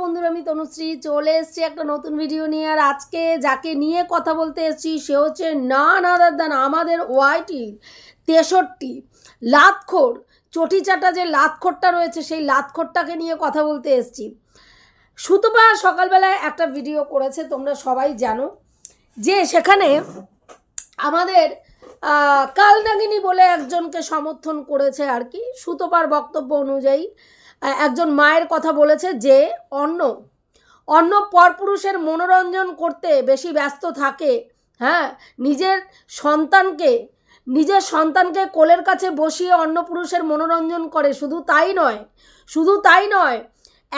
বন্ধুরা, আমি তনুশ্রী চলে এসেছি একটা নতুন ভিডিও নিয়ে। আর আজকে যাকে নিয়ে কথা বলতে এসেছি সে হচ্ছে নান আদার দ্যান আমাদের ওয়াইটির 63 লাতখোর চটিচাটা যে লাতখোরটা রয়েছে সেই লাতখোরটাকে নিয়ে কথা বলতে এসেছি। সুতপা সকালবেলায় একটা ভিডিও করেছে, তোমরা সবাই জানো, যে সেখানে আমাদের কালনাগিনী বলে একজনকে সমর্থন করেছে আর কি। সুতপার বক্তব্য অনুযায়ী একজন মায়ের কথা বলেছে যে অন্য পরপুরুষের মনোরঞ্জন করতে বেশি ব্যস্ত থাকে, হ্যাঁ, নিজের সন্তানকে কোলের কাছে বসিয়ে অন্য পুরুষের মনোরঞ্জন করে। শুধু তাই নয়,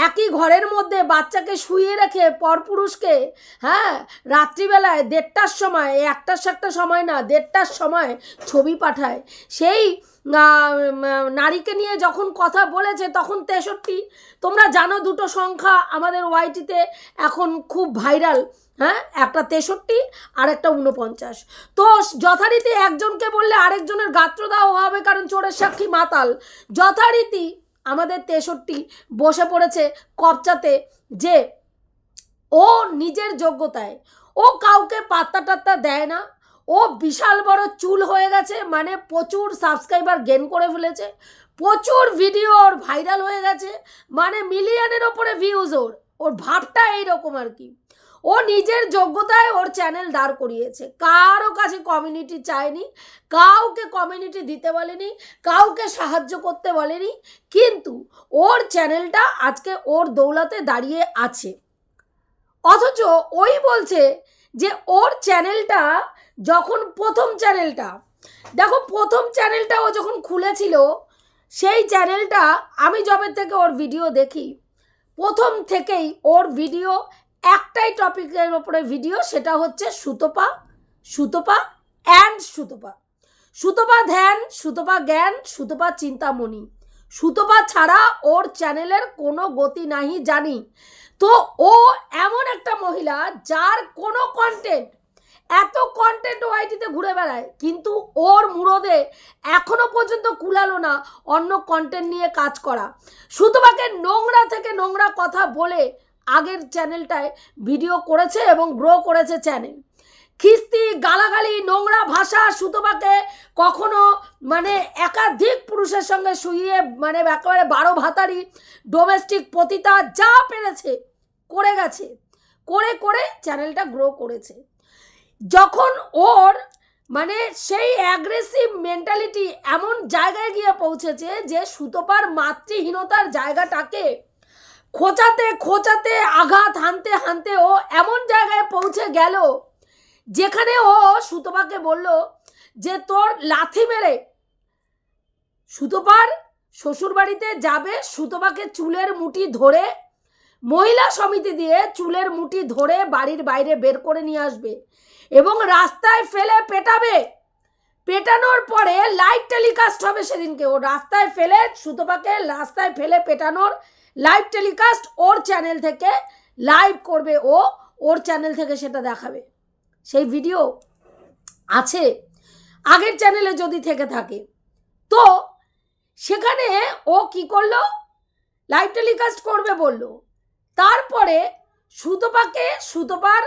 একই ঘরের মধ্যে বাচ্চাকে শুইয়ে রেখে পরপুরুষকে, হ্যাঁ, রাত্রিবেলায় 1:30টার সময়, 1টার সময় না, 1:30টার সময় ছবি পাঠায়। সেই নারীকে নিয়ে যখন কথা বলেছে তখন 63, তোমরা জানো দুটো সংখ্যা আমাদের ওয়াইটিতে এখন খুব ভাইরাল, হ্যাঁ, একটা 63 আর একটা 49। তো যথারীতি একজনকে বললে আরেকজনের গাত্রদাহ হবে, কারণ চোরের সাক্ষী মাতাল। যথারীতি আমাদের 63 বসে পড়েছে কবচাতে যে ও নিজের যোগ্যতায়, ও কাউকে পাত্তা টাত্তা দেয় না, ও বিশাল বড় চুল হয়ে গেছে, মানে প্রচুর সাবস্ক্রাইবার গেন করে ফেলেছে, প্রচুর ভিডিও ওর ভাইরাল হয়ে গেছে, মানে মিলিয়নের ওপরে ভিউজ। ওর ভাবটা এইরকম আর কি। ও নিজের যোগ্যতায় ওর চ্যানেল দাঁড় করিয়েছে, কারো কাছে কমিউনিটি চায়নি, কাউকে কমিউনিটি দিতে বলেনি, কাউকে সাহায্য করতে বলেনি, কিন্তু ওর চ্যানেলটা আজকে ওর দৌলতে দাঁড়িয়ে আছে। অথচ ওই বলছে যে ওর চ্যানেলটা যখন প্রথম চ্যানেলটা ও যখন খুলেছিল, সেই চ্যানেলটা আমি যবে থেকে ওর ভিডিও দেখি, প্রথম থেকেই ওর ভিডিও একটাই টপিকের ওপরে ভিডিও, সেটা হচ্ছে সুতপা ধ্যান, সুতপা জ্ঞান, সুতপা চিন্তামণি। সুতপা ছাড়া ওর চ্যানেলের কোনো গতি নাহি জানি। তো ও এমন একটা মহিলা যার কোনো এত কন্টেন্ট ওয়াইটিতে ঘুরে বেড়ায়, কিন্তু ওর মুরদে এখনো পর্যন্ত কুলালো না অন্য কন্টেন্ট নিয়ে কাজ করা। সুতপাকে নোংরা থেকে নোংরা কথা বলে আগের চ্যানেলটায় ভিডিও করেছে এবং গ্রো করেছে চ্যানেল। খিস্তি, গালাগালি, নোংরা ভাষা, সুতপাকে কখনো মানে একাধিক পুরুষের সঙ্গে শুইয়ে, মানে একেবারে 12 ভাতারি ডোমেস্টিক পতিতা যা পেরেছে করে গেছে, করে চ্যানেলটা গ্রো করেছে। যখন ওর মানে সেই অ্যাগ্রেসিভ মেন্টালিটি এমন জায়গায় গিয়ে পৌঁছেছে যে সুতপার মাতৃহীনতার জায়গাটাকে খোঁচাতে আঘাত হানতে ও এমন জায়গায় পৌঁছে গেল যেখানে ও সুতপাকে বলল যে তোর লাথি মেরে সুতপার শ্বশুরবাড়িতে যাবে, সুতপাকে চুলের মুঠি ধরে, মহিলা সমিতি দিয়ে চুলের মুঠি ধরে বাড়ির বাইরে বের করে নিয়ে আসবে এবং রাস্তায় ফেলে পেটাবে। পেটানোর পরে লাইভ টেলিকাস্ট হবে সেদিনকে। ও সুতপাকে রাস্তায় ফেলে পেটানোর লাইভ টেলিকাস্ট ওর চ্যানেল থেকে লাইভ করবে, ওর চ্যানেল থেকে সেটা দেখাবে। সেই ভিডিও আছে আগের চ্যানেলে যদি থেকে থাকে। তো সেখানে ও কি করলো, লাইভ টেলিকাস্ট করবে বলল। তারপরে সুতপার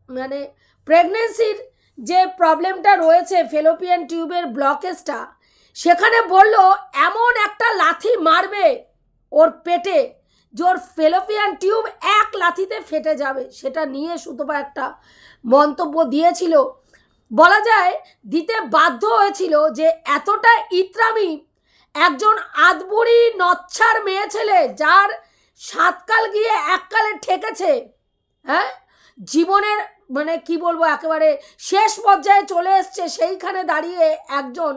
মানে প্রেগনেন্সির যে প্রবলেমটা রয়েছে, ফেলোপিয়ান টিউবের ব্লকেজটা, সেখানে বলল এমন একটা লাথি মারবে ওর পেটে যে ওর ফেলোপিয়ান টিউব এক লাথিতে ফেটে যাবে। সেটা নিয়ে সুতপা একটা মন্তব্য দিয়েছিল, বলা যায় দিতে বাধ্য হয়েছিল, যে এতটা ইত্রামি একজন আদবুড়ি নচ্ছার মেয়ে ছেলে, যার 7 কাল গিয়ে 1 কালে ঠেকেছে, হ্যাঁ, জীবনের মানে কি বলবো একেবারে শেষ পর্যায়ে চলে এসছে, সেইখানে দাঁড়িয়ে একজন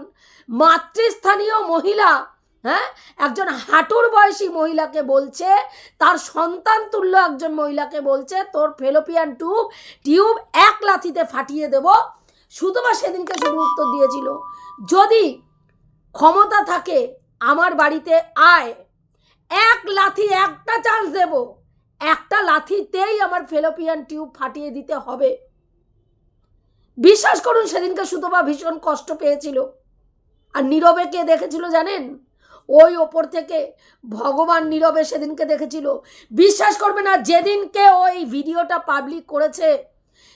মাতৃস্থানীয় মহিলা, হ্যাঁ, একজন হাঁটুর বয়সী মহিলাকে বলছে, তার সন্তান তুল্য একজন মহিলাকে বলছে তোর ফেলোপিয়ান টিউব এক লাথিতে ফাটিয়ে দেব। সুতপা সেদিনকে শুধু উত্তর দিয়েছিল, যদি ক্ষমতা থাকে আমার বাড়িতে আয়, এক লাথি, একটা চান্স দেব, একটা লাথিতেই আমার ফেলোপিয়ান টিউব ফাটিয়ে দিতে হবে। বিশ্বাস করুন সেদিনকে সুতপা ভীষণ কষ্ট পেয়েছিল। আর নীরবে কে দেখেছিল জানেন? ওই ওপর থেকে ভগবান নীরবে সেদিনকে দেখেছিল। বিশ্বাস করবে না, যেদিনকে ওই ভিডিওটা পাবলিক করেছে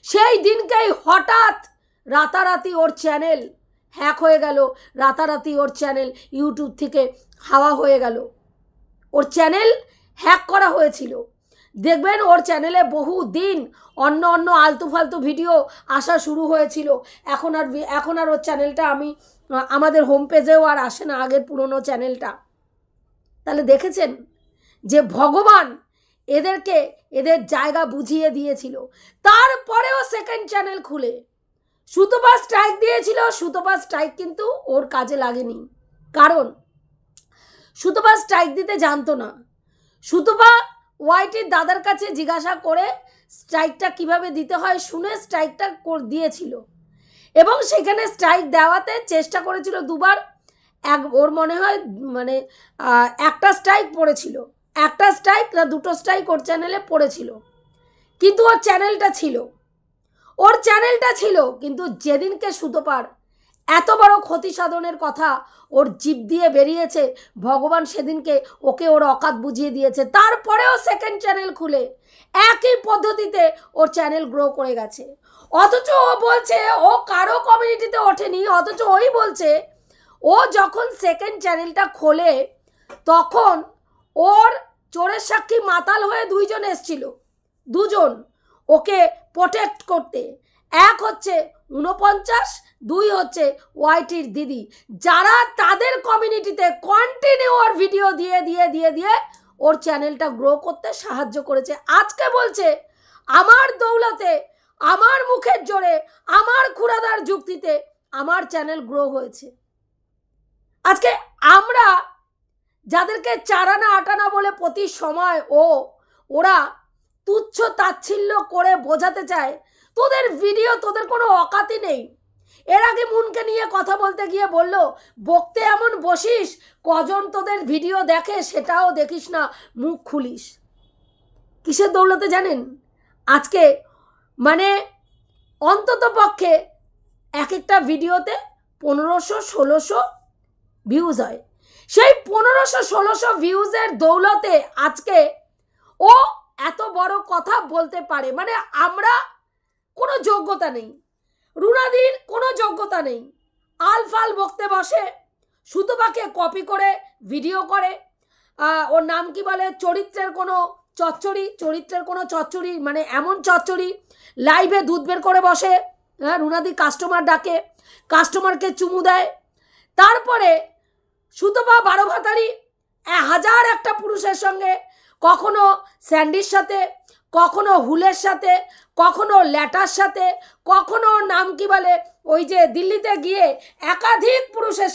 সেই দিনকেই হঠাৎ রাতারাতি ওর চ্যানেল হ্যাক হয়ে গেল, রাতারাতি ওর চ্যানেল ইউটিউব থেকে হাওয়া হয়ে গেল। ওর চ্যানেল হ্যাক করা হয়েছিল। দেখবেন ওর চ্যানেলে বহু দিন অন্য অন্য আলতু ফালতু ভিডিও আসা শুরু হয়েছিল। এখন আর ওর চ্যানেলটা আমাদের হোম পেজেও আর আসে না, আগের পুরনো চ্যানেলটা। তাহলে দেখেছেন যে ভগবান এদেরকে এদের জায়গা বুঝিয়ে দিয়েছিল। তারপরেও সেকেন্ড চ্যানেল খুলে সুতপা স্ট্রাইক দিয়েছিল। সুতপা স্ট্রাইক কিন্তু ওর কাজে লাগেনি, কারণ সুতপা স্ট্রাইক দিতে জানতো না। সুতপা ওয়াইটির দাদার কাছে জিজ্ঞাসা করে স্ট্রাইকটা কিভাবে দিতে হয় শুনে স্ট্রাইকটা দিয়েছিল, এবং সেখানে স্ট্রাইক দেওয়াতে চেষ্টা করেছিল দুবার। ওর মনে হয় মানে একটা স্ট্রাইক পড়েছিল, একটা স্ট্রাইক না দুটো স্ট্রাইক ওর চ্যানেলে পড়েছিল, কিন্তু ওর চ্যানেলটা ছিল। কিন্তু যেদিনকে সুতপার এত বড় ক্ষতি সাধনের কথা ওর জিভ দিয়ে বেরিয়েছে, ভগবান সেদিনকে ওকে ওর অকাত বুঝিয়ে দিয়েছে। তারপরেও সেকেন্ড চ্যানেল খুলে একই পদ্ধতিতে ওর চ্যানেল গ্রো করে গেছে। অথচ ও বলছে ও কারো কমিউনিটিতে ওঠেনি, অথচ ওই বলছে ও যখন সেকেন্ড চ্যানেলটা খোলে তখন ওর চোরের সাক্ষী মাতাল হয়ে দুইজন এসছিল, দুজন ওকে প্রোটেক্ট করতে। এক হচ্ছে 49, দুই হচ্ছে ওয়াইটির দিদি, যারা তাদের কমিউনিটিতে কন্টিনিউ ওর ভিডিও দিয়ে ওর চ্যানেলটা গ্রো করতে সাহায্য করেছে। আজকে বলছে আমার দৌলতে, আমার মুখের জোরে, আমার খুরাদার যুক্তিতে আমার চ্যানেল গ্রো হয়েছে। আজকে আমরা যাদেরকে চারানা আটানা বলে প্রতি সময় ওরা তুচ্ছ তাচ্ছিল্য করে বোঝাতে চায় তোদের ভিডিও, তোদের কোনো অকাতি নেই। এর আগে মুনকে নিয়ে কথা বলতে গিয়ে বলল বকতে এমন বসিস, কজন তোদের ভিডিও দেখে সেটাও দেখিস না, মুখ খুলিস। কিসের দৌলতে জানেন? আজকে মানে অন্তত পক্ষে এক একটা ভিডিওতে 1500-1600 ভিউজ হয়। সেই 1500-1600 ভিউজের দৌলতে আজকে ও এত বড় কথা বলতে পারে। মানে আমরা কোনো যোগ্যতা নেই, রুনাদির কোনো যোগ্যতা নেই, আলফাল বকতে বসে, সুতপাকে কপি করে ভিডিও করে। ওর নাম কি বলে, চরিত্রের কোনো চচ্চড়ি, মানে এমন চচ্চড়ি লাইভে দুধ বের করে বসে। হ্যাঁ, রুনাদি কাস্টমার ডাকে, কাস্টমারকে চুমু দেয়। তারপরে সুতপা 12 ভাতারি 1000 একটা পুরুষের সঙ্গে, কখনো স্যান্ডির সাথে, কখনো হুলের সাথে, কখনো ল্যাটার সাথে, কখনো নাম কি বলে ওই যে দিল্লিতে গিয়ে একাধিক পুরুষের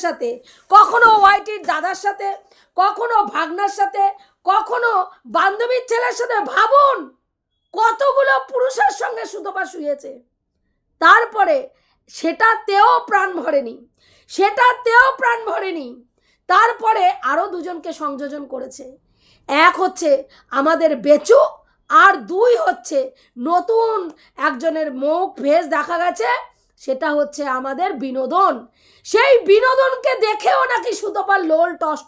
সাথে, কখনো ওয়াইটির দাদার সাথে, কখনো ভাগনার সাথে, কখনো বান্ধবীর ছেলের সাথে। ভাবুন কতগুলো পুরুষের সঙ্গে সুতপা শুয়েছে। তারপরে সেটাতেও প্রাণ ভরেনি। তারপরে আরও দুজনকে সংযোজন করেছে। এক হচ্ছে আমাদের বেচু, আর দুই হচ্ছে নতুন একজনের মুখ ভেস দেখা গেছে, সেটা হচ্ছে আমাদের বিনোদন। সেই বিনোদনকে দেখেও নাকি সুতপার লোল টস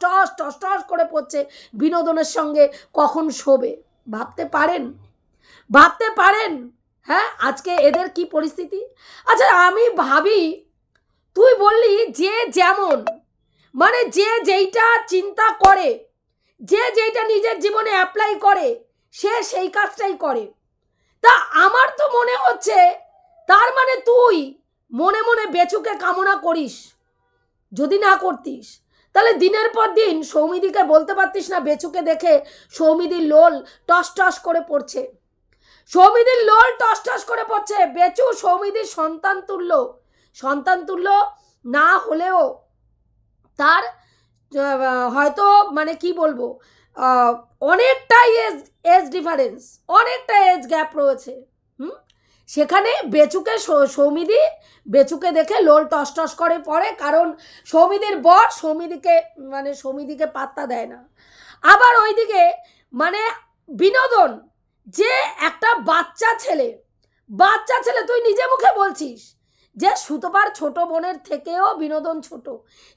টস করে পড়ছে বিনোদনের সঙ্গে কখন শোবে। ভাবতে পারেন? হ্যাঁ, আজকে এদের কি পরিস্থিতি। আচ্ছা, আমি ভাবি তুই বললি যে যেমন, মানে যে যেইটা চিন্তা করে, যে যেইটা নিজের জীবনে অ্যাপ্লাই করে, সে সেই কাজটাই করে। তা আমার তো মনে হচ্ছে তার মানে তুই মনে মনে বেচুকে কামনা করিস। যদি না করতিস তাহলে দিনের পর দিন সৌমিদিকে বলতে পারতিস না বেচুকে দেখে সৌমিদির লোল টস টস করে পড়ছে। বেচু সৌমিদির সন্তান তুল্য না হলেও তার হয়তো মানে কি বলবো, অনেকটাই এজ ডিফারেন্স, অনেকটা এজ গ্যাপ রয়েছে। সেখানে বেচুকে দেখে লোল টস টস করে পড়ে, কারণ সৌমিদির বর সৌমিদিকে পাত্তা দেয় না। আবার ওইদিকে মানে বিনোদন, যে একটা বাচ্চা ছেলে তুই নিজে মুখে বলছিস যে সুতপার ছোট বোনের থেকেও বিনোদন ছোট,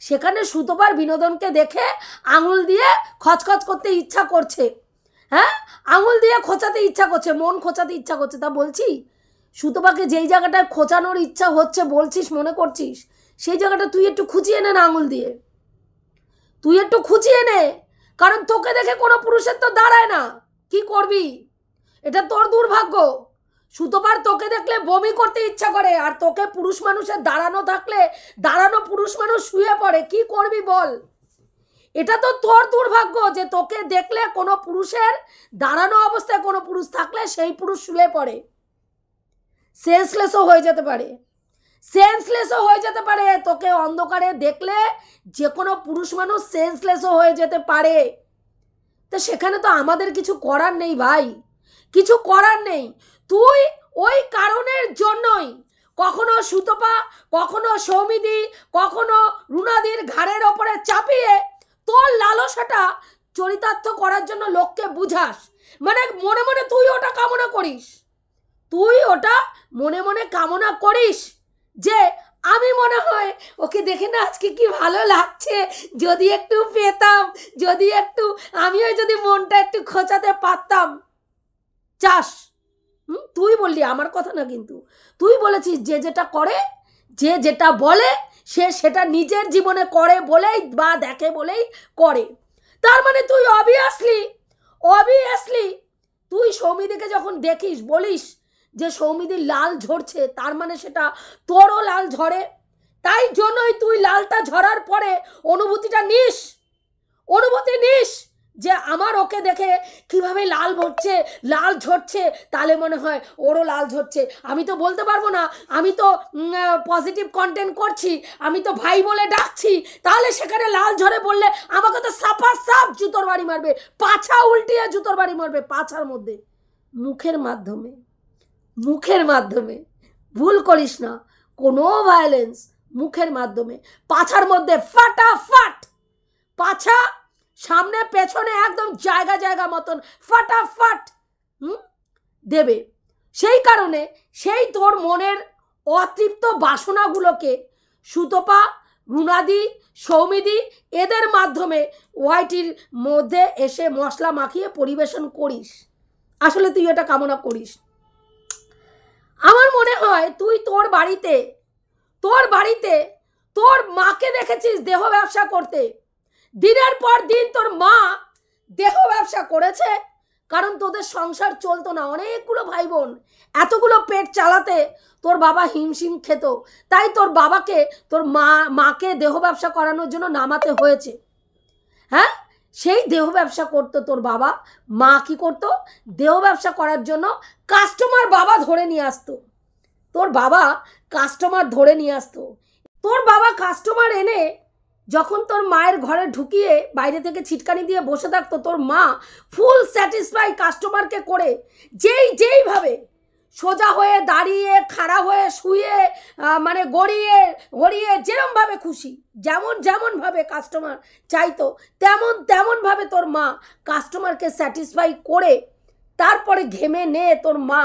সেখানে সুতপার বিনোদনকে দেখে আঙুল দিয়ে খচখচ করতে ইচ্ছা করছে, হ্যাঁ আঙুল দিয়ে খোঁচাতে ইচ্ছা করছে, মন খোঁচাতে ইচ্ছা করছে। তা বলছি সুতপাকে যেই জায়গাটায় খোঁচানোর ইচ্ছা হচ্ছে বলছিস, মনে করছিস, সেই জায়গাটা তুই একটু খুঁচিয়ে নে না আঙুল দিয়ে, তুই একটু খুঁচিয়ে নে। কারণ তোকে দেখে কোনো পুরুষের তো দাঁড়ায় না, কি করবি, এটা তোর দুর্ভাগ্য। সুতপার তোকে দেখলে বমি করতে ইচ্ছা করে, আর তোকে পুরুষ মানুষের দাঁড়ানো থাকলে দাঁড়ানো পুরুষ মানুষ শুয়ে পড়ে, কি করবি বল। এটা তো তোর দুর্ভাগ্য যে তোকে দেখলে কোনো পুরুষের দাঁড়ানো অবস্থায় কোনো পুরুষ থাকলে সেই পুরুষ শুয়ে পড়ে। সেন্সলেসও হয়ে যেতে পারে, সেন্সলেসও হয়ে যেতে পারে, তোকে অন্ধকারে দেখলে যে কোনো পুরুষ মানুষ সেন্সলেসও হয়ে যেতে পারে। তো সেখানে তো আমাদের কিছু করার নেই ভাই, কিছু করার নেই। তুই ওই কারণের জন্যই কখনো সুতপা, কখনো সৌমিদি, কখনো রুনাদির ঘাড়ের ওপরে চাপিয়ে তোর লালসাটা চরিতার্থ করার জন্য লোককে বুঝাস। মানে মনে মনে তুই ওটা কামনা করিস, তুই ওটা মনে মনে কামনা করিস যে আমি মনে হয় ওকে দেখে না আজকে কি ভালো লাগছে, যদি একটু পেতাম, যদি একটু আমিও যদি মনটা একটু খোঁচাতে পারতাম। চাস, তুই বললি, আমার কথা না, কিন্তু তুই বলেছিস যে যেটা করে, যে যেটা বলে সে সেটা নিজের জীবনে করে বলেই বা দেখে বলেই করে। তার মানে তুই অবভিয়াসলি তুই সৌমিদিকে যখন দেখিস বলিস যে সৌমিদির লাল ঝরছে, তার মানে সেটা তোরও লাল ঝরে। তাই জন্যই তুই লালটা ঝরার পরে অনুভূতি নিস যে আমার ওকে দেখে কিভাবে লাল ঝরছে, তাহলে মনে হয় ওরও লাল ঝরছে। আমি তো বলতে পারবো না, আমি তো পজিটিভ কন্টেন্ট করছি, আমি তো ভাই বলে ডাকছি, তাহলে সেখানে লাল ঝরে বললে আমাকে তো সাপ জুতোর বাড়ি মারবে, পাছা উল্টিয়ে জুতোর বাড়ি মারবে, পাছার মধ্যে, মুখের মাধ্যমে ভুল করিস না, কোনো ভায়োলেন্স, মুখের মাধ্যমে পাছার মধ্যে ফাটাফাট, পাছা সামনে পেছনে একদম জায়গা মতন ফাটাফাট দেবে। সেই কারণে সেই তোর মনের অতৃপ্ত বাসনাগুলোকে সুতপা, রুনাদি, সৌমিদি এদের মাধ্যমে ওয়াইটির মধ্যে এসে মশলা মাখিয়ে পরিবেশন করিস। আসলে তুই এটা কামনা করিস। আমার মনে হয় তুই তোর বাড়িতে তোর মাকে দেখেছিস দেহ ব্যবসা করতে, দিনের পর দিন তোর মা দেহ ব্যবসা করেছে, কারণ তোদের সংসার চলতো না, অনেকগুলো ভাই বোন, এতগুলো পেট চালাতে তোর বাবা হিমশিম খেত, তাই তোর বাবাকে তোর মাকে দেহ ব্যবসা করানোর জন্য নামাতে হয়েছে। হ্যাঁ, সেই দেহ ব্যবসা করতো তোর বাবা, মা কি করতো, দেহ ব্যবসা করার জন্য কাস্টমার বাবা ধরে নিয়ে আসতো, তোর বাবা কাস্টমার ধরে নিয়ে আসতো। তোর বাবা কাস্টমার এনে যখন তোর মায়ের ঘরে ঢুকিয়ে বাইরে থেকে ছিটকানি দিয়ে বসে থাকতো, তোর মা ফুল স্যাটিসফাই কাস্টমারকে করে, যেইভাবে সোজা হয়ে, দাঁড়িয়ে, খাড়া হয়ে, শুয়ে, মানে গড়িয়ে যেরমভাবে খুশি, যেমনভাবে কাস্টমার চাইতো তেমনভাবে তোর মা কাস্টমারকে স্যাটিসফাই করে তারপরে ঘেমে নে তোর মা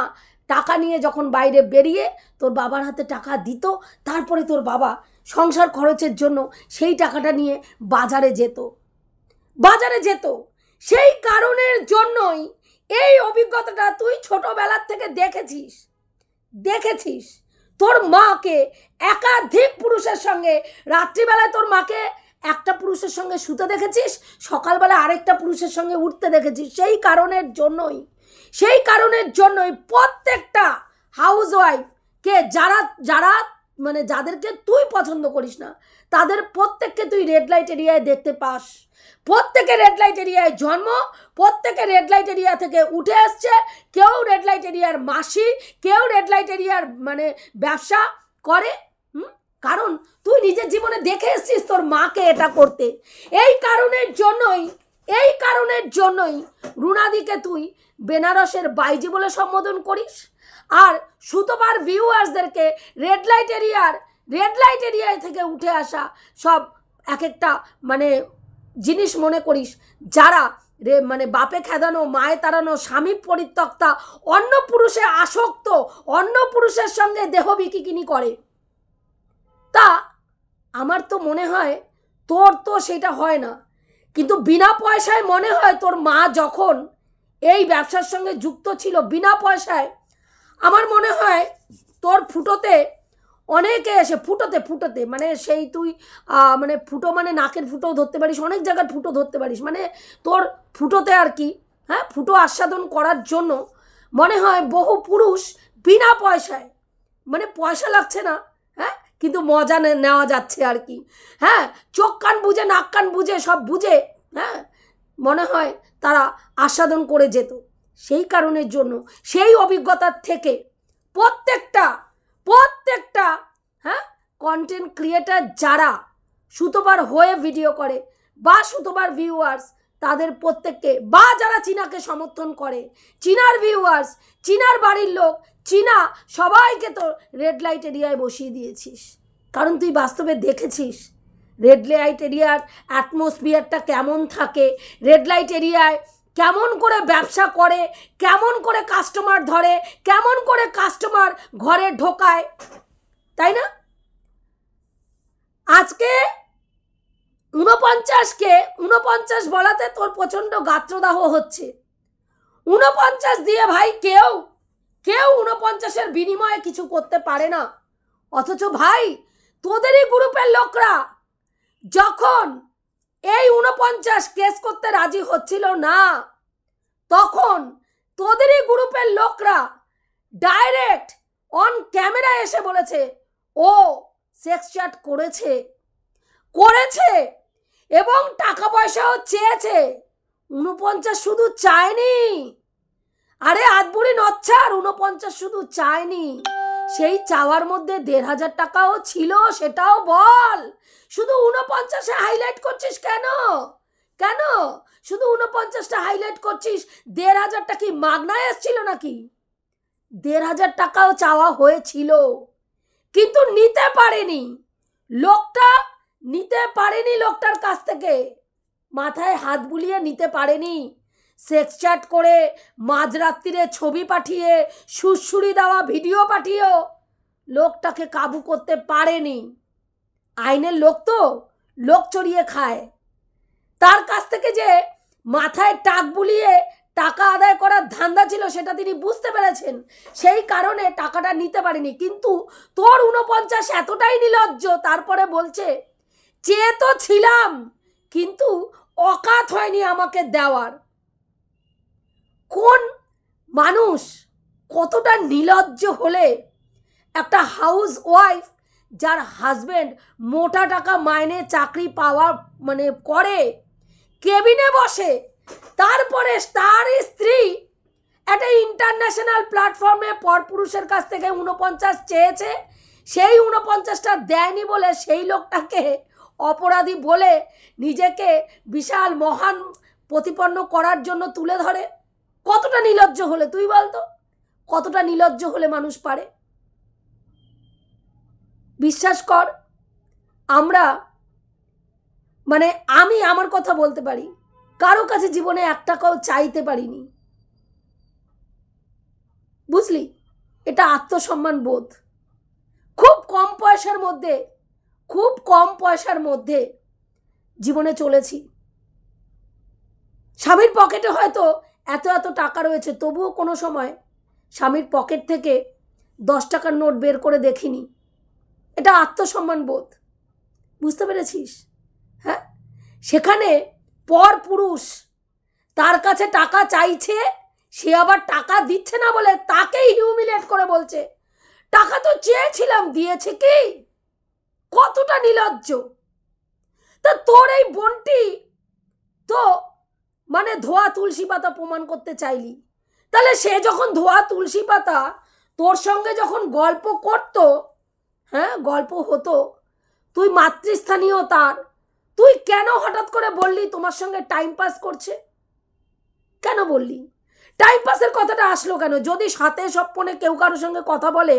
টাকা নিয়ে যখন বাইরে বেরিয়ে তোর বাবার হাতে টাকা দিত, তারপরে তোর বাবা সংসার খরচের জন্য সেই টাকাটা নিয়ে বাজারে যেত। সেই কারণের জন্যই এই অভিজ্ঞতাটা তুই ছোটবেলার থেকে দেখেছিস তোর মাকে একাধিক পুরুষের সঙ্গে, রাত্রিবেলায় তোর মাকে একটা পুরুষের সঙ্গে শুতে দেখেছিস, সকালবেলা আরেকটা পুরুষের সঙ্গে উঠতে দেখেছিস। সেই কারণের জন্যই প্রত্যেকটা হাউস ওয়াইফকে যারা মানে যাদেরকে তুই পছন্দ করিস না, তাদের প্রত্যেককে তুই রেড লাইট এরিয়ায় দেখতে পাস। প্রত্যেকে রেড লাইট এরিয়ায় জন্ম, প্রত্যেকে রেড লাইট এরিয়া থেকে উঠে আসছে, কেউ রেড লাইট এরিয়ার মাসি, কেউ রেড লাইট এরিয়ার মানে ব্যবসা করে। কারণ তুই নিজের জীবনে দেখে এসছিস তোর মাকে এটা করতে। এই কারণের জন্যই রুনাদিকে তুই বেনারসের বাইজি বলে সম্বোধন করিস, আর সুতপার ভিউয়ার্সদেরকে রেড লাইট এরিয়ায় থেকে উঠে আসা সব এক একটা মানে জিনিস মনে করিস, যারা মানে বাপে খেদানো, মায়ে তাড়ানো, স্বামী পরিত্যক্তা, অন্য পুরুষে আসক্ত, অন্য পুরুষের সঙ্গে দেহ বিকিকিনি করে। তা আমার তো মনে হয় তোর তো সেটা হয় না, কিন্তু বিনা পয়সায় মনে হয় তোর মা যখন এই ব্যবসার সঙ্গে যুক্ত ছিল বিনা পয়সায়, আমার মনে হয় তোর ফুটোতে অনেকে এসে ফুটোতে মানে সেই তুই মানে ফুটো মানে নাকের ফুটো ধরতে পারিস, অনেক জায়গার ফুটো ধরতে পারিস, মানে তোর ফুটোতে আর কি, হ্যাঁ, ফুটো আস্বাদন করার জন্য মনে হয় বহু পুরুষ বিনা পয়সায়, মানে পয়সা লাগছে না, হ্যাঁ, কিন্তু মজা নেওয়া যাচ্ছে আর কি, হ্যাঁ, চোখ কান বুঝে নাক কান বুঝে সব বুঝে, হ্যাঁ, মনে হয় তারা আস্বাদন করে যেত। সেই কারণের জন্য সেই অভিজ্ঞতার থেকে প্রত্যেকটা হ্যাঁ কন্টেন্ট ক্রিয়েটার যারা সুতোবার হয়ে ভিডিও করে বা সুতোবার ভিউয়ার্স, তাদের প্রত্যেককে বা যারা চীনাকে সমর্থন করে, চীনার ভিউয়ার্স, চীনার বাড়ির লোক, চীনা সবাইকে তো রেড লাইট এরিয়ায় বসিয়ে দিয়েছিস। কারণ তুই বাস্তবে দেখেছিস রেড লাইট এরিয়ার অ্যাটমসফিয়ারটা কেমন থাকে, রেড লাইট এরিয়ায় কেমন করে ব্যবসা করে, কেমন করে কাস্টমার ধরে, কেমন করে কাস্টমার ঘরে ঢোকায়, তাই না? আজকে 49কে 49 বলাতে তোর প্রচণ্ড গাত্রদাহ হচ্ছে। 49 দিয়ে ভাই কেউ 49-এর বিনিময়ে কিছু করতে পারে না। অথচ ভাই তোদেরই গ্রুপের লোকরা যখন এই 49 কেস করতে রাজি হচ্ছিল না, তখন তোদেরই গ্রুপের লোকরা ডাইরেক্ট অন ক্যামেরা এসে বলেছে ও সেক্স চ্যাট করেছে এবং টাকা পয়সাও চেয়েছে। 49 শুধু চায়নি, আরে আদবুড়ি নচ্ছার 49 শুধু চায়নি, সেই চাওয়ার মধ্যে 1500 টাকাও ছিল, সেটাও বল। শুধু 49-এ হাইলাইট করছিস কেন? শুধু 49টা হাইলাইট করছিস? 1500টা কি মাগনায় এসেছিল নাকি? 1500 টাকাও চাওয়া হয়েছিল, কিন্তু নিতে পারেনি লোকটা, লোকটার কাছ থেকে মাথায় হাত বুলিয়ে নিতে পারেনি। সেক্স চ্যাট করে মাঝরাত্রিরে ছবি পাঠিয়ে সুরসুরি দেওয়া ভিডিও পাঠিয়েও লোকটাকে কাবু করতে পারেনি। আইনের লোক তো লোক চড়িয়ে খায়, তার কাছ থেকে যে মাথায় টাক বুলিয়ে টাকা আদায় করার ধান্দা ছিল সেটা তিনি বুঝতে পেরেছেন, সেই কারণে টাকাটা নিতে পারেনি। কিন্তু তোর 49 এতটাই নির্লজ্জ, তারপরে বলছে চেয়ে তো ছিলাম কিন্তু অকাত হয়নি আমাকে দেওয়ার। কোন মানুষ কতটা নির্লজ্জ হলে একটা হাউস ওয়াইফ যার হাজবেন্ড মোটা টাকা মাইনে চাকরি পাওয়া মানে করে, কেবিনে বসে, তারপরে তার স্ত্রী একটা ইন্টারন্যাশনাল প্ল্যাটফর্মে পরপুরুষের কাছ থেকে 49 চেয়েছে, সেই 49টা দেয়নি বলে সেই লোকটাকে অপরাধী বলে নিজেকে বিশাল মহান প্রতিপন্ন করার জন্য তুলে ধরে। কতটা নির্লজ্জ হলে তুই বলতো, কতটা নির্লজ্জ হলে মানুষ পারে? বিশ্বাস কর, আমরা মানে আমি আমার কথা বলতে পারি, কারো কাছে জীবনে 1 টাকাও চাইতে পারিনি, বুঝলি? এটা আত্মসম্মান বোধ। খুব কম পয়সার মধ্যে জীবনে চলেছি। স্বামীর পকেটে হয়তো এত টাকা রয়েছে, তবুও কোনো সময় স্বামীর পকেট থেকে 10 টাকার নোট বের করে দেখিনি। এটা আত্মসম্মান বোধ, বুঝতে পেরেছিস? হ্যাঁ, সেখানে পর পুরুষ তার কাছে টাকা চাইছে, সে আবার টাকা দিচ্ছে না বলে তাকেই হিউমিলেট করে বলছে টাকা তো চেয়েছিলাম, দিয়েছে কি? কতটা নির্লজ্জ! তা তোর এই বোনটি তো মানে ধোয়া তুলসী পাতা প্রমাণ করতে চাইলি, তাহলে সে যখন ধোয়া তুলসী পাতা তোর সঙ্গে যখন গল্প করতো, হ্যাঁ গল্প হতো, তুই মাতৃস্থানীয় তার, তুই কেন হঠাৎ করে বললি তোমার সঙ্গে টাইম পাস করছে? কেন বললি? টাইম পাসের কথাটা আসলো কেন? যদি সাথে স্বপ্নে কেউ কারোর সঙ্গে কথা বলে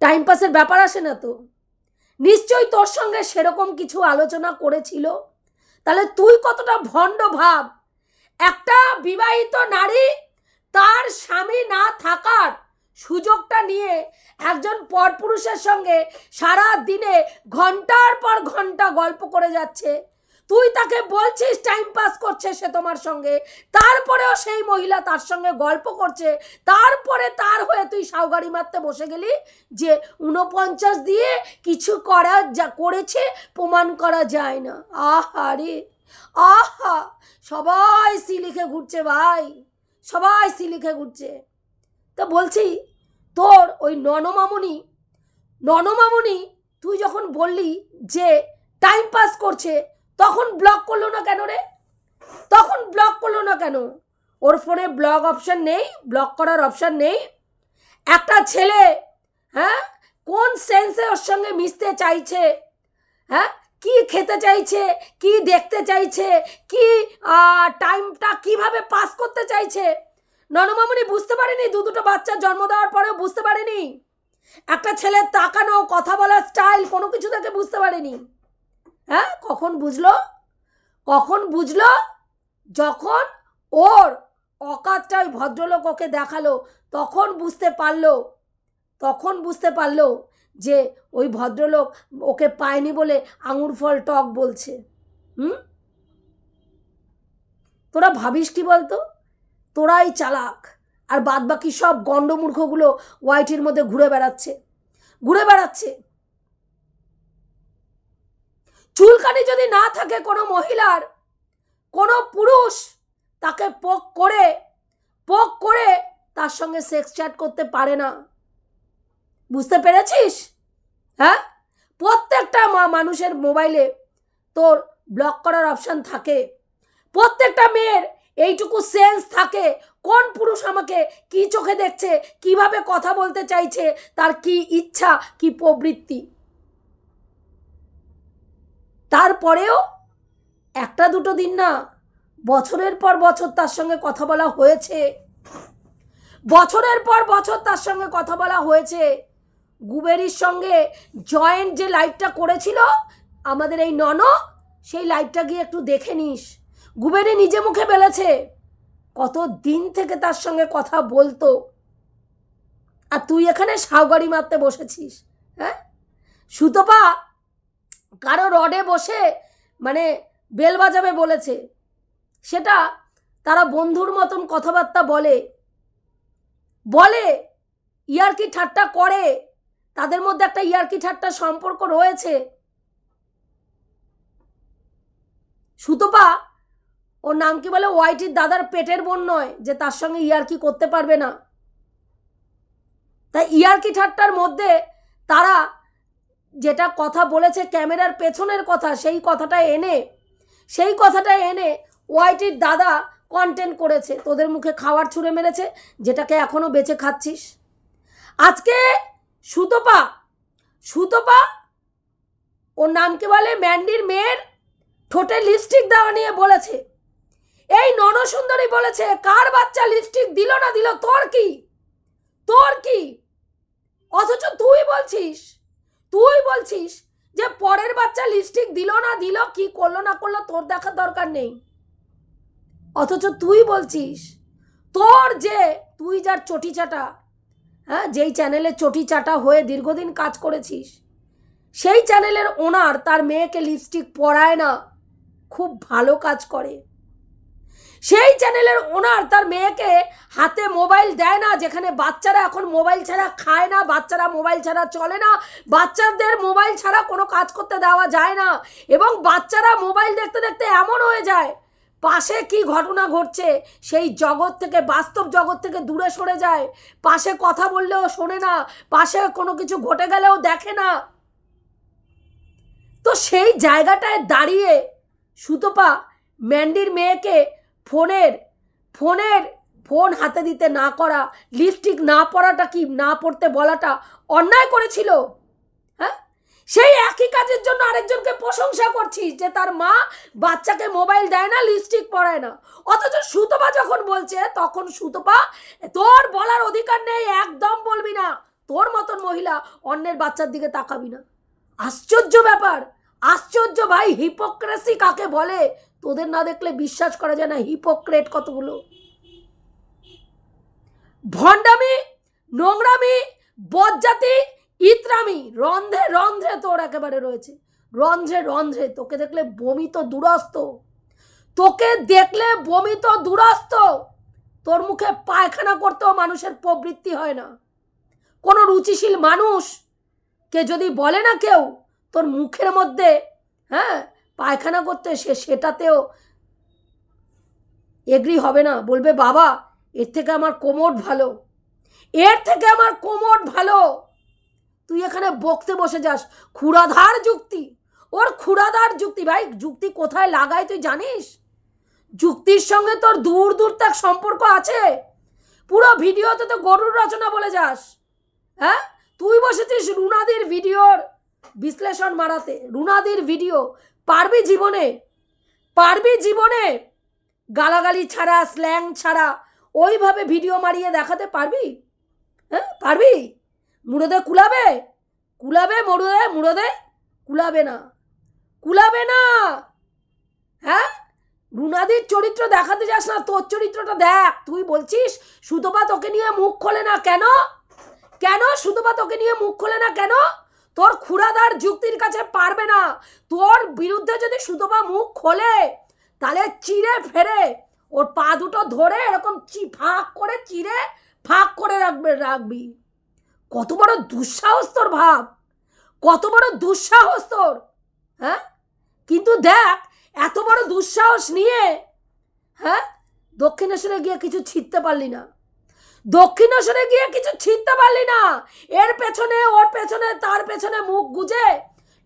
টাইম পাসের ব্যাপার আসে না তো? নিশ্চয়ই তোর সঙ্গে সেরকম কিছু আলোচনা করেছিল। তাহলে তুই কতটা ভণ্ড ভাব! একটা বিবাহিত নারী তার স্বামী না থাকার সুযোগটা নিয়ে একজন পরপুরুষের সঙ্গে সারা দিনে ঘন্টার পর ঘন্টা গল্প করে যাচ্ছে, তুই তাকে বলছিস টাইম পাস করছে সে তোমার সঙ্গে, তারপরেও সেই মহিলা তার সঙ্গে গল্প করছে, তারপরে তার হয়ে তুই সাউগাড়ি মারতে বসে গেলি যে 49 দিয়ে কিছু করা যা করেছে প্রমাণ করা যায় না। আহারে আহা, সবাই সি লিখে ঘুরছে ভাই, সবাই সি লিখে ঘুরছে। তো বলছি তোর ওই ননমামুনি তুই যখন বললি যে টাইম পাস করছে, তখন ব্লক করলো না কেন রে? তখন ব্লক করলো না কেন? ওর ফোনে ব্লক অপশন নেই, ব্লক করার অপশন নেই? একটা ছেলে হ্যাঁ কোন সেন্সে ওর সঙ্গে মিশতে চাইছে, হ্যাঁ কি খেতে চাইছে, কি দেখতে চাইছে, কি টাইমটা কিভাবে পাস করতে চাইছে, ননমামুনি বুঝতে পারেনি? দুটো বাচ্চা জন্ম দেওয়ার পরেও বুঝতে পারেনি? একটা ছেলের তাকানো, কথা বলার স্টাইল কোনো কিছু থেকে বুঝতে পারেনি? হ্যাঁ কখন বুঝলো? কখন বুঝলো? যখন ওর অকাতটা ওই ভদ্রলোক ওকে দেখালো, তখন বুঝতে পারলো যে ওই ভদ্রলোক ওকে পায়নি বলে আঙুর ফল টক বলছে। তোরা ভাবিস কি বলতো? তোরাই চালাক, আর বাদ বাকি সব গণ্ডমূর্খগুলো ওয়াইটির মধ্যে ঘুরে বেড়াচ্ছে। চুলকানি যদি না থাকে কোনো মহিলার, কোনো পুরুষ তাকে পোক করে তার সঙ্গে সেক্স চ্যাট করতে পারে না। বুঝতে পেরেছিস? হ্যাঁ, প্রত্যেকটা মানুষের মোবাইলে তোর ব্লক করার অপশন থাকে, প্রত্যেকটা মেয়ের এইটুকু সেন্স থাকে কোন পুরুষ আমাকে কি চোখে দেখছে, কিভাবে কথা বলতে চাইছে, তার কি ইচ্ছা, কি প্রবৃত্তি। তারপরেও একটা দুটো দিন না, বছরের পর বছর তার সঙ্গে কথা বলা হয়েছে, বছরের পর বছর তার সঙ্গে কথা বলা হয়েছে। গুবেরির সঙ্গে জয়েন্ট যে লাইভটা করেছিল আমাদের এই সেই লাইভটা গিয়ে একটু দেখে নিস। গুবেরি নিজে মুখে বলেছে কত দিন থেকে তার সঙ্গে কথা বলতো, আর তুই এখানে সাউগাড়ি মারতে বসেছিস। হ্যাঁ, সুতপা কারো রডে বসে মানে বেল বাজাবে বলেছে, সেটা তারা বন্ধুর মতন কথাবার্তা বলে ইয়ার্কি ঠাট্টা করে, তাদের মধ্যে একটা ইয়ার্কি ঠাট্টা সম্পর্ক রয়েছে। সুতপা ওর নাম কি বলে, ওয়াইটির দাদার পেটের বোন নয় যে তার সঙ্গে ইয়ার্কি করতে পারবে না। তাই ইয়ার্কি ঠাট্টার মধ্যে তারা যেটা কথা বলেছে ক্যামেরার পেছনের কথা, সেই কথাটা এনে ওয়াইটির দাদা কন্টেন্ট করেছে, তোদের মুখে খাওয়ার ছুঁড়ে মেরেছে, যেটাকে এখনো বেঁচে খাচ্ছিস। আজকে সুতপা ওর নাম কি বলে, ম্যান্ডির মেয়ের ঠোঁটে লিপস্টিক দেওয়া নিয়ে বলেছে, এই ননসুন্দরী বলেছে কার বাচ্চা লিপস্টিক দিল না দিল তোর কি? অথচ তুই বলছিস যে পরের বাচ্চা লিপস্টিক দিল না দিল, কি করলো না করলো তোর দেখার দরকার নেই। অথচ তুই বলছিস তুই যার চটি চাটা, হ্যাঁ যেই চ্যানেলে চটি চাটা হয়ে দীর্ঘদিন কাজ করেছিস, সেই চ্যানেলের ওনার তার মেয়েকে লিপস্টিক পরায় না, খুব ভালো কাজ করে। সেই চ্যানেলের ওনার তার মেয়েকে হাতে মোবাইল দেয় না, যেখানে বাচ্চারা এখন মোবাইল ছাড়া খায় না, বাচ্চারা মোবাইল ছাড়া চলে না, বাচ্চাদের মোবাইল ছাড়া কোনো কাজ করতে দেওয়া যায় না, এবং বাচ্চারা মোবাইল দেখতে দেখতে এমন হয়ে যায় পাশে কি ঘটনা ঘটছে সেই জগৎ থেকে, বাস্তব জগৎ থেকে দূরে সরে যায়, পাশে কথা বললেও শোনে না, পাশে কোনো কিছু ঘটে গেলেও দেখে না। তো সেই জায়গাটায় দাঁড়িয়ে সুতপা ম্যান্ডির মেয়েকে ফোন হাতে দিতে না করা, লিপস্টিক না পরাটা কি না পড়তে বলাটা অন্যায় করেছিল। হ্যাঁ, সেই একই কাজের জন্য আরেকজনকে প্রশংসা করছিস যে তার মা বাচ্চাকে মোবাইল দেয় না, লিপস্টিক পরায় না। অথচ সুতপা যখন বলছে তখন সুতপা, তোর বলার অধিকার নেই, একদম বলবি না, তোর মতন মহিলা অন্যের বাচ্চার দিকে তাকাবি না। আশ্চর্য ব্যাপার, আশ্চর্য ভাই, হিপোক্রেসি কাকে বলে তোদের না দেখলে বিশ্বাস করা যায় না। হিপোক্রেট কতগুলো, ভণ্ডামি নোংরামি, বজ্জাতি, ইতরামি রন্ধ্রে রন্ধ্রে তোর একেবারে রয়েছে, রন্ধ্রে রন্ধ্রে। তোকে দেখলে বমি তো দূরস্থ, তোকে দেখলে বমি তো দূরস্থ। তোর মুখে পায়খানা করতেও মানুষের প্রবৃত্তি হয় না। কোনো রুচিশীল মানুষকে যদি বলে না কেউ তোর মুখের মধ্যে পায়খানা করতে, সেটাতেও এগ্রি হবে না, বলবে বাবা এর থেকে আমার কোমর ভালো, এর থেকে আমার কোমর ভালো। তুই এখানে বকতে বসে যাস ক্ষুরাধার যুক্তি, ওর ক্ষুরাধার যুক্তি। ভাই যুক্তি কোথায় লাগায় তুই জানিস? যুক্তির সঙ্গে তোর দূর দূর তক সম্পর্ক আছে। পুরো ভিডিওতে তো গরুর রচনা বলে যাস। তুই বসেছিস রুনাদির ভিডিওর বিশ্লেষণ মারাতে। রুনাদির ভিডিও পারবি জীবনে? পারবি জীবনে গালাগালি ছাড়া, স্ল্যাং ছাড়া ওইভাবে ভিডিও মারিয়ে দেখাতে পারবি? পারবি? মুড়োদে কুলাবে? কুলাবে মুড়োদে? মুড়োদে কুলাবে না, কুলাবে না। রুনাদির চরিত্র দেখাতে যাস না, তোর চরিত্রটা দেখ। তুই বলছিস সুতপা তোকে নিয়ে মুখ খোলে না কেন? কেন সুতপা তোকে নিয়ে মুখ খোলে না কেন? তোর ক্ষুরাদার যুক্তির কাছে পারবে না। তোর বিরুদ্ধে যদি সুতপা মুখ খোলে তাহলে চিড়ে ফেরে ওর পা দুটো ধরে এরকম ফাঁক করে চিড়ে ফাঁক করে রাখবি। কত বড় দুঃসাহস তোর, ভাব কত বড় দুঃসাহস তোর। কিন্তু দেখ এত বড় দুঃসাহস নিয়ে দক্ষিণেশ্বরে গিয়ে কিছু ছিঁড়তে পারলি না, দক্ষিণেশ্বরে গিয়ে কিছু ছিঁড়তে পারলি না। এর পেছনে ওর পেছনে তার পেছনে মুখ গুজে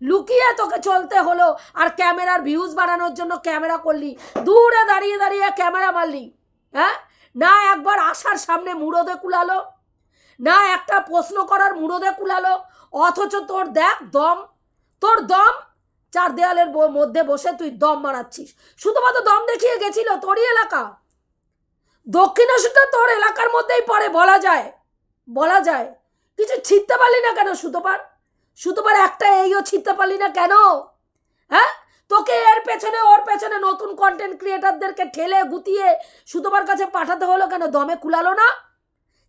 লুকিয়ে তোকে চলতে হলো। আর ক্যামেরার ভিউজ বাড়ানোর জন্য ক্যামেরা করলি, দূরে দাঁড়িয়ে দাঁড়িয়ে ক্যামেরা মারলি। না একবার আসার সামনে মুড়োদে কুলালো, না একটা প্রশ্ন করার মুড়োদে কুলালো। অথচ তোর দেখ দম, তোর দম চার দেয়ালের মধ্যে বসে তুই দম মারাচ্ছিস। শুধুমাত্র দম দেখিয়ে গেছিল তোরই এলাকা। দক্ষিণেশ্বরটা তোর এলাকার মধ্যেই পড়ে, বলা যায়, বলা যায়। কিছু ছিঁড়তে পারলি না কেন সুতপার? সুতপার একটা এইও ছিঁড়তে পারলি না কেন? তোকে এর পেছনে ওর পেছনে নতুন কন্টেন্ট ক্রিয়েটারদেরকে ঠেলে গুতিয়ে সুতপার কাছে পাঠাতে হলো কেন? দমে কুলালো না?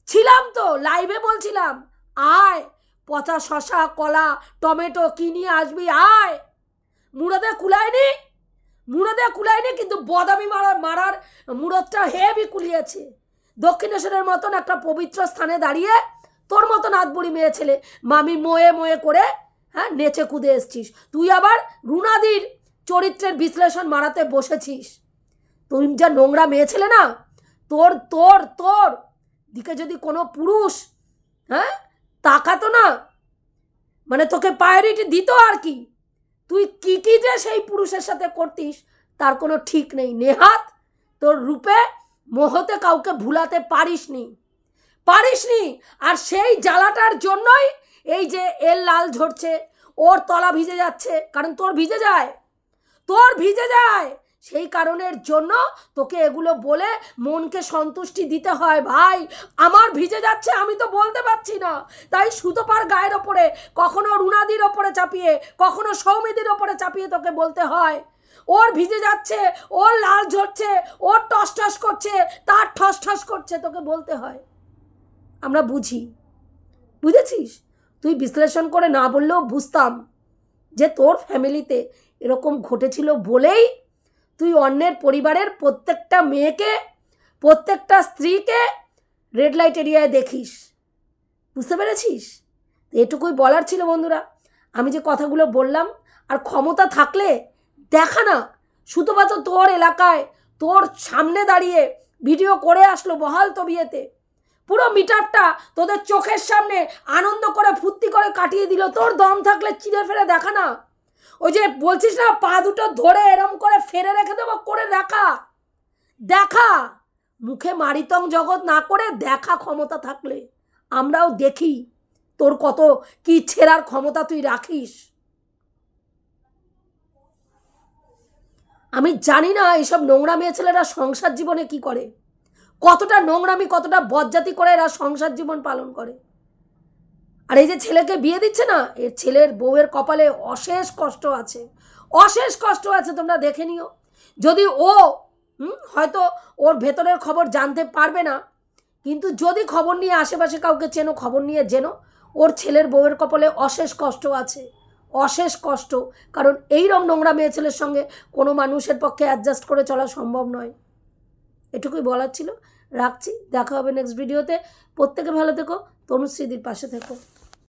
ছিলাম তো লাইভে, বলছিলাম আয় পচা শশা, কলা, টমেটো কি নিয়ে আসবি আয়। মুড়োদে কুলায়নি, মুড়োদে কুলায়নি, কিন্তু বদামি মারার মুড়োদটা হেভি কুলিয়েছে। দক্ষিণেশ্বরের মতন একটা পবিত্র স্থানে দাঁড়িয়ে তোর মতন আধবুড়ি মেয়ে ছেলে মামি মোয়ে মোয়ে করে নেচে কুদে এসছিস। তুই আবার রুনাদির চরিত্রের বিশ্লেষণ মারাতে বসেছিস। তুই যা নোংরা মেয়ে ছেলে না, তোর তোর তোর দিকে যদি কোনো পুরুষ তাকাতো না, মানে তোকে প্রায়োরিটি দিত আর কি, তুই কি কি যে সেই পুরুষের সাথে করতিস তার কোনো ঠিক নেই। নেহাত তোর রূপে মোহতে কাউকে ভুলাতে পারিসনি, পারিসনি। আর সেই জ্বালাটার জন্যই এই যে এর লাল ঝরছে, ওর তলা ভিজে যাচ্ছে, কারণ তোর ভিজে যায়, তোর ভিজে যায়। সেই কারণের জন্য তোকে এগুলো বলে মনকে সন্তুষ্টি দিতে হয়। ভাই আমার ভিজে যাচ্ছে, আমি তো বলতে পারছি না, তাই সুতপার গায়ের ওপরে, কখনো রুনাদির ওপরে চাপিয়ে, কখনো সৌমিদির ওপরে চাপিয়ে তোকে বলতে হয় ওর ভিজে যাচ্ছে, ওর লাল ঝরছে, ওর টস টস করছে, তার ঠস ঠস করছে, তোকে বলতে হয়। আমরা বুঝি, বুঝেছিস? তুই বিশ্লেষণ করে না বললেও বুঝতাম যে তোর ফ্যামিলিতে এরকম ঘটেছিল বলেই তুই অন্যের পরিবারের প্রত্যেকটা মেয়েকে, প্রত্যেকটা স্ত্রীকে রেড লাইট এরিয়ায় দেখিস। বুঝতে পেরেছিস? এটুকুই বলার ছিল বন্ধুরা। আমি যে কথাগুলো বললাম, আর ক্ষমতা থাকলে দেখা না, সুতপা তো তোর এলাকায় তোর সামনে দাঁড়িয়ে ভিডিও করে আসলো বহাল তবিয়েতে, পুরো মিটারটা তোদের চোখের সামনে আনন্দ করে ফুর্তি করে কাটিয়ে দিল। তোর দম থাকলে চিড়ে ফেরে দেখা না, ওই যে বলছিস না পা দুটো ধরে এরম করে ফেরে রেখে দেবো, করে দেখা, দেখা, মুখে মারিতং জগৎ না করে দেখা ক্ষমতা থাকলে। আমরাও দেখি তোর কত কি ছেঁড়ার ক্ষমতা তুই রাখিস। আমি জানি না এইসব নোংরা মেয়ে ছেলেরা সংসার জীবনে কি করে, কতটা নোংরামি, কতটা বজ্জাতি করে এরা সংসার জীবন পালন করে। আর এই যে ছেলেকে বিয়ে দিচ্ছে না, এর ছেলের বউয়ের কপালে অশেষ কষ্ট আছে, অশেষ কষ্ট আছে। তোমরা দেখে নিও। যদি ও হয়তো ওর ভেতরের খবর জানতে পারবে না, কিন্তু যদি খবর নিয়ে আশেপাশে কাউকে চেনো, খবর নিয়ে জেনো ওর ছেলের বউয়ের কপালে অশেষ কষ্ট আছে, অশেষ কষ্ট। কারণ এইরকম নোংরা মেয়ে ছেলের সঙ্গে কোনো মানুষের পক্ষে অ্যাডজাস্ট করে চলা সম্ভব নয়। এটুকুই বলার ছিল, রাখছি। দেখা হবে নেক্সট ভিডিওতে। প্রত্যেকে ভালো থেকো, তনুশ্রীদির পাশে থেকো।